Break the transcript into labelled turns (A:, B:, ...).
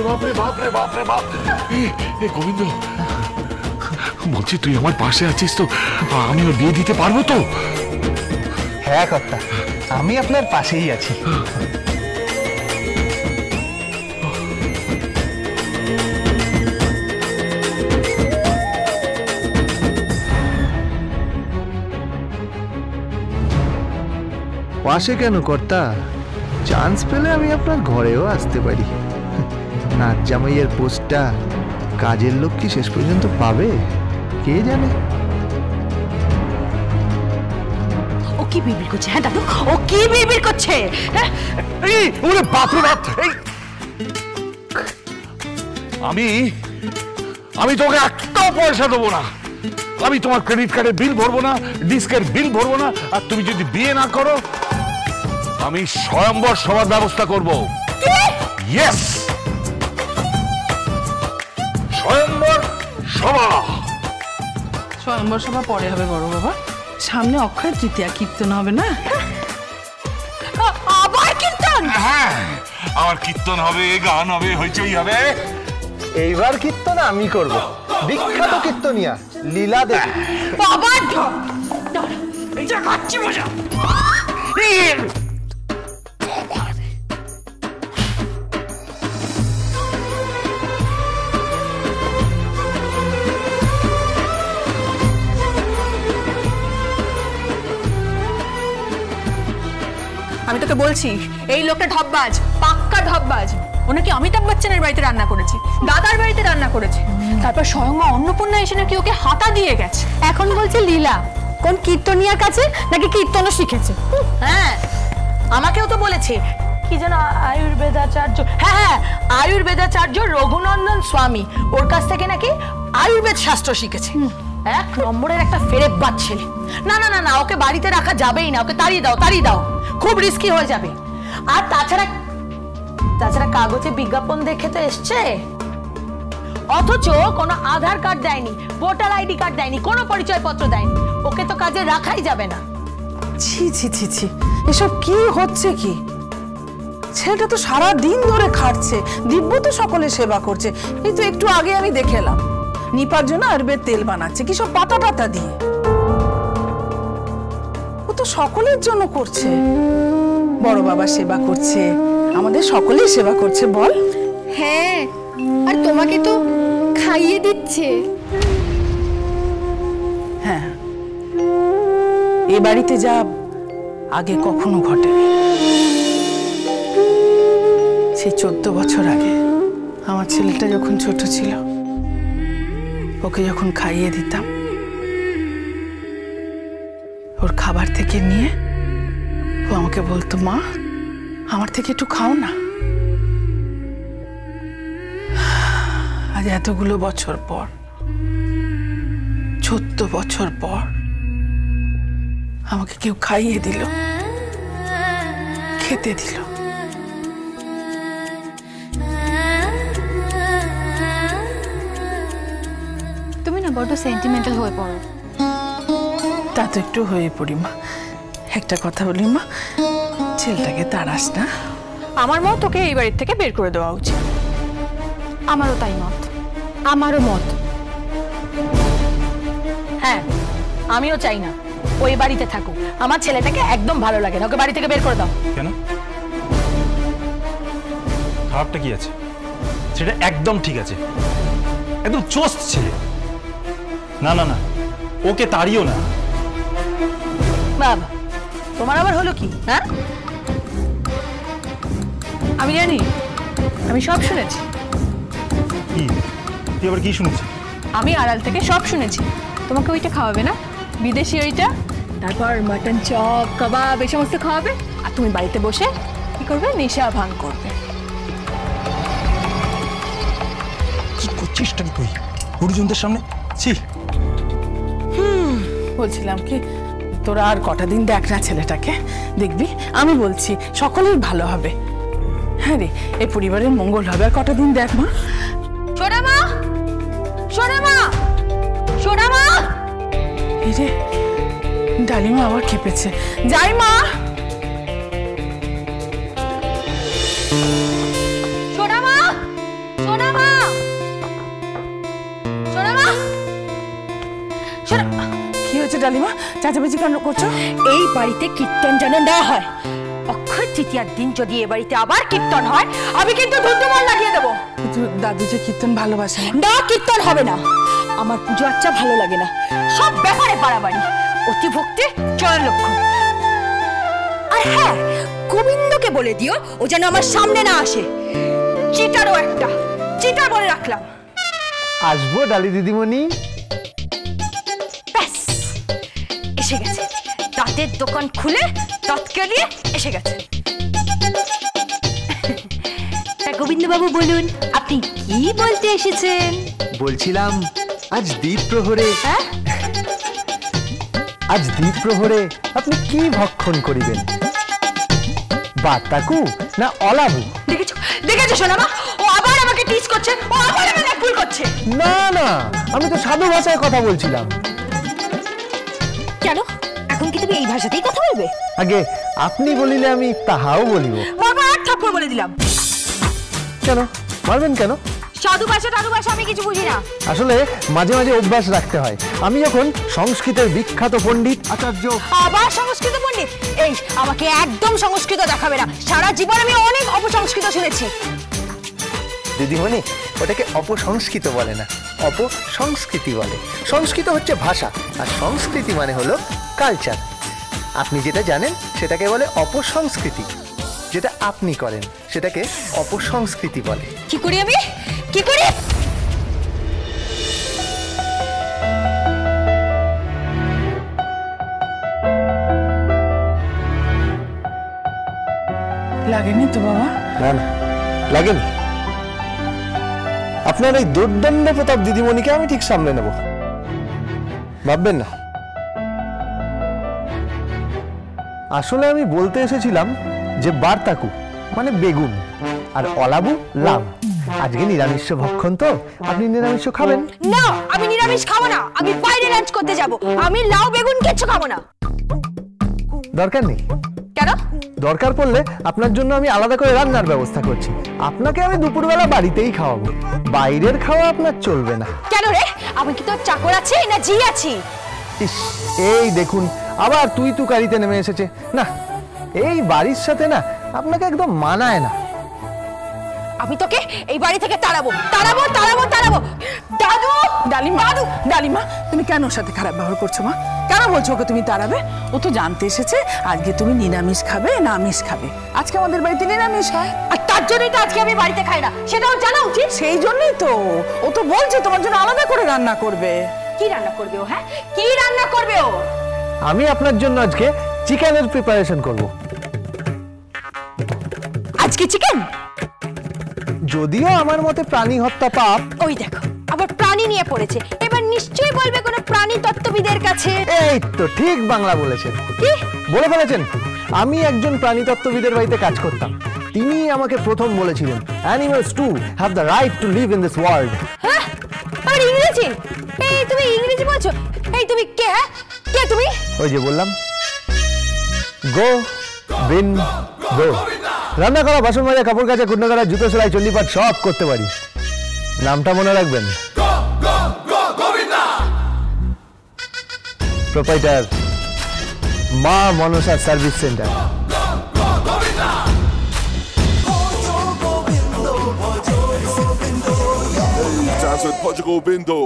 A: বাপরে বাপরে বাপরে বাপ! গোবিন্দ, বলছি তুই আমার পাশে আছিস তো? আমি ওর বিয়ে দিতে পারবো তো?
B: হ্যাঁ কর্তা, আমি আপনার পাশেই আছি। পাশে কেন কর্তা, চান্স পেলে আমি আপনার ঘরেও আসতে পারি। নাচ জামাইয়ের পোস্টটা কাজের লোক কি শেষ পর্যন্ত পাবে কে জানে।
C: ও কি বিড়বিড় করছে? হ্যাঁ দাদু, ও কি বিড়বিড় করছে?
A: ওরে বাপরে বাপ! আমি তোকে একটাও পয়সা দেবো না। আমি তোমার ক্রেডিট কার্ডের বিল ভরবো না, ডিস্কের বিল ভরবো না। আর তুমি যদি বিয়ে না করো, আমি স্বয়ম্বর সভার ব্যবস্থা করবো। ইয়েস, স্বয়ম্বর সভা।
D: স্বয়ম্বর সভা পরে হবে বড় বাবা, সামনে অক্ষয় তৃতীয়া, কীর্তন হবে না?
C: আবার কীর্তন?
A: হ্যাঁ, আমার কীর্তন হবে, গান হবে, হইচই হবে।
B: এইবার কীর্তন আমি করব, বিখ্যাত কীর্তনিয়া লীলা দেবী।
C: বাবা আমি তোকে বলছি, এই লোকটা ঢপবাজ, পাক্কা ঢপবাজ। ওনাকে অমিতাভ বচ্চনের বাড়িতে রান্না করেছে, দাদার বাড়িতে রান্না করেছে, তারপর স্বয়ং মা অন্নপূর্ণা এসে নাকি ওকে হাতা দিয়ে গেছে। এখন বলছে লীলা কোন কীর্তনিয়ার কাছে নাকি কীর্তনও শিখেছে। হ্যাঁ, আমাকেও তো বলেছে কি যেন আয়ুর্বেদাচার্য, হ্যাঁ আয়ুর্বেদাচার্য রঘুনন্দন স্বামী, ওর কাছ থেকে নাকি আয়ুর্বেদ শাস্ত্র শিখেছে। এক নম্বরের একটা ফেরেববাজ ছেলে। না না না না, ওকে বাড়িতে রাখা যাবেই না, ওকে তাড়িয়ে দাও, তাড়িয়ে দাও, খুব রিস্কি হয়ে যাবে। আর তাছাড়া কাগজে বিজ্ঞাপন দেখে তো এসছে, অথচ কোনো আধার কার্ড দেয়নি, ভোটার আইডি কার্ড দেয়নি, কোনো পরিচয়পত্র দেয়নি। ওকে তো কাজে রাখাই যাবে না।
D: ছি ছি ছি ছি, এসব কি হচ্ছে কি? ছেলেটা তো সারা দিন ধরে খাটছে, দিব্য তো সকলের সেবা করছে। এই তো একটু আগে আমি দেখে এলাম, নিপার জন্য আয়ুর্বেদ তেল বানাচ্ছে, কি সব পাতা টাতা দিয়ে। ও তো সকলের জন্য করছে, বড় বাবা সেবা করছে, আমাদের সকলের সেবা করছে, বল?
E: হ্যাঁ, আর তোমাকে তো খাইয়ে দিচ্ছে।
D: হ্যাঁ, এ বাড়িতে যা আগে কখনো ঘটেনি। সেই 14 বছর আগে আমার ছেলেটা যখন ছোট ছিল, ওকে যখন খাইয়ে দিতাম, ওর খাবার থেকে নিয়ে ও আমাকে বলতো, মা আমার থেকে একটু খাও না। আজ এতগুলো বছর পর, 14 বছর পর আমাকে কেউ খাইয়ে দিল, খেতে দিল।
E: তুমি না বড্ড সেন্টিমেন্টাল হয়ে পড়ো।
D: তা তো একটু হয়ে পড়ি মা। একটা কথা বলি মা, ছেলেটাকে তাড়াস না।
C: আমার মত ওকে এই বাড়ির থেকে বের করে দেওয়া উচিত।
E: আমারও তাই মত, আমারও মত।
C: হ্যাঁ, আমিও চাই না ওই বাড়িতে থাকুক। আমার ছেলেটাকে একদম ভালো লাগে না, ওকে বাড়ি থেকে বের করে দাও।
F: কেন? খারাপটা কি আছে? সেটা একদম ঠিক আছে, একদম চোস্ত ছেলে। না না না, ওকে তাড়িও না।
C: বাবা, তোমার আবার হলো কি? হ্যাঁ, আমি জানি, আমি সব শুনেছি।
F: কি? তুই আবার কি শুনেছিস?
C: আমি আড়াল থেকে সব শুনেছি। তোমাকে ওইটা খাওয়াবে না, বিদেশি ওইটা, তারপর মাটন চপ, কাবাব, এই সমস্ত খাওয়াবে, আর তুমি বাড়িতে বসে কি করবে? নেশা ভাঙ করবে।
F: কি করছিস তুই গুরুজনদের সামনে? ছি।
D: বলছিলাম কি, তোরা আর কটা দিন দেখ না ছেলেটাকে, দেখবি আমি বলছি সকলেই ভালো হবে। হ্যাঁ রে, এই পরিবারের মঙ্গল হবে। আর কটা দিন দেখ মা।
C: সোনা মা, সোনা মা, সোনা মা।
D: এই রে, ডালিমা আবার খেপেছে। যাই মা।
C: সোনা মা।
D: ডালিমা চেঁচামেচি কেন করছো?
G: এই বাড়িতে কীর্তন যেন না হয়। অক্ষয় তৃতীয়ার দিন যদি এ বাড়িতে আবার কীর্তন হয় আমি কিন্তু ধুন্দুমার লাগিয়ে দেবো।
D: কিন্তু দাদু যে কীর্তন ভালোবাসে না।
G: না, কীর্তন হবে না। আমার পুজো আচ্ছা ভালো লাগে না, সব ব্যাপারে বাড়াবাড়ি, অতিভক্তি চড়ার লক্ষ্য। আর হ্যাঁ, গোবিন্দকে বলে দিও ও যেন আমার সামনে না আসে। চিটারও একটা, চিটার বলে রাখলাম।
B: আসবো ডালি দিদিমণি।
G: ব্যাস, এসে গেছে। দাঁতের দোকান খুলে দাঁতকে দিয়ে এসে গেছে। তা গোবিন্দবাবু বলুন, আপনি কি বলতে এসেছেন?
B: বলছিলাম আজ দ্বীপ প্রহরে
G: হ্যাঁ,
B: আজ দ্বীপ প্রহরে আপনি কি ভক্ষণ করিবেন? বাতাকু না অলাবু?
G: দেখেছো দেখেছো সোনামা, ও আবার আমাকে টিচ করছে, ও আবার আমাকে ভুল করছে।
B: না না, আমি তো সাধু ভাষায় কথা বলছিলাম।
G: কেন এখন কি তুমি এই ভাষাতেই কথা বলবে?
B: আগে আপনি বলিলে আমি তাহাও বলিব।
G: বাবা আর থাপ্পড় বলে দিলাম।
B: কেন মারবেন কেন?
G: সাধু ভাষা টাধু ভাষা আমি কিছু বুঝি না।
B: আসলে মাঝে মাঝে অভ্যাস রাখতে হয়। আমি যখন সংস্কৃতের বিখ্যাত পণ্ডিত আচার্য।
G: আবার সংস্কৃত পণ্ডিত? এই আমাকে একদম সংস্কৃত দেখাবে না। সারা জীবন আমি অনেক অপসংস্কৃত শুনেছি।
B: দিদিমণি, ওটাকে অপসংস্কৃত বলে না, অপসংস্কৃতি বলে। সংস্কৃত হচ্ছে ভাষা, আর সংস্কৃতি মানে হলো কালচার। আপনি যেটা জানেন সেটাকে বলে অপসংস্কৃতি, যেটা আপনি করেন সেটাকে অপসংস্কৃতি বলে।
G: কি করি আমি, কি করি?
D: লাগেনি তো বাবা?
B: না না, লাগেনি। আপনার এই দুর্দণ্ড প্রতাপ দিদিমণিকে আমি ঠিক সামলে নেব, ভাববেন না। আসলে আমি বলতে এসেছিলাম যে বারতাকু মানে বেগুন, আর অলাবু লাউ। আজকে নিরামিষ ভক্ষণ তো, আপনি নিরামিষ খাবেন?
G: না, আমি নিরামিষ খাবো না। আমি বাইরে লাঞ্চ করতে যাব। আমি লাউ বেগুন কিচ্ছু খাবো না।
B: দরকার নেই।
G: কেন?
B: দরকার পড়লে আপনার জন্য আমি আলাদা করে রান্নার ব্যবস্থা করছি। আপনাকে আমি দুপুরবেলা বাড়িতেই খাওয়াবো, বাইরের খাওয়া আপনার চলবে না।
G: কেন রে, আমি কি তোর চাকর আছি না জি আছি?
B: ইস, এই দেখুন আবার তুই তুকারিতে নেমে এসেছে। না, এই বাড়ির সাথে না আপনাকে একদম মানায় না।
G: আমি তোকে এই বাড়ি থেকে তাড়াবো, তাড়াবো, তাড়াবো, তাড়াবো। দাদু,
D: ডালিমা, ডালিমা তুমি কেন ওর সাথে খারাপ ব্যবহার করছো মা? কেন বলছো ওকে তুমি তাড়াবে? ও তো জানতে এসেছে আজকে তুমি নিরামিষ খাবে না আমিষ খাবে। আজকে আমাদের বাড়িতে নিরামিষ হয়,
G: আর তার জন্যই তো আজকে আমি বাড়িতে খাই না, সেটাও জানা উচিত।
D: সেই জন্যই তো ও তো বলছে তোমার জন্য আলাদা করে রান্না করবে।
G: কি রান্না করবে ও? হ্যাঁ, কি রান্না করবে ও?
B: আমি আপনার জন্য আজকে চিকেনের প্রিপারেশন করব।
G: আজকে চিকেন?
B: যদিও আমার মতে প্রাণী হত্যা পাপ।
G: ওই দেখো আবার প্রাণী নিয়ে পড়েছে। এবার নিশ্চয়ই বলবে কোনো প্রাণী তত্ত্ববিদের কাছে।
B: এই তো ঠিক বাংলা বলেছেন।
G: কি
B: বলে ফেলেছেন? আমি একজন প্রাণীতত্ত্ববিদের বাড়িতে কাজ করতাম। তিনি আমাকে প্রথম বলেছিলেন, animals to have the right two live in this world.
G: হ্যাঁ, আর ইংরেজি? এই তুমি ইংরেজি বলছো? এই তুমি কে? হ্যাঁ, কে তুমি?
B: ওই যে বললাম, গো বিন গো। রান্না করা, বাসন মাজা, কাপড় কাচা, কুটনো করা, জুতো সেলাই, চণ্ডীপাঠ সব করতে পারি। নামটা মনে রাখবেন, প্রোপাইটার মা Manasa service centre.
H: Dance with Portugal Bindo.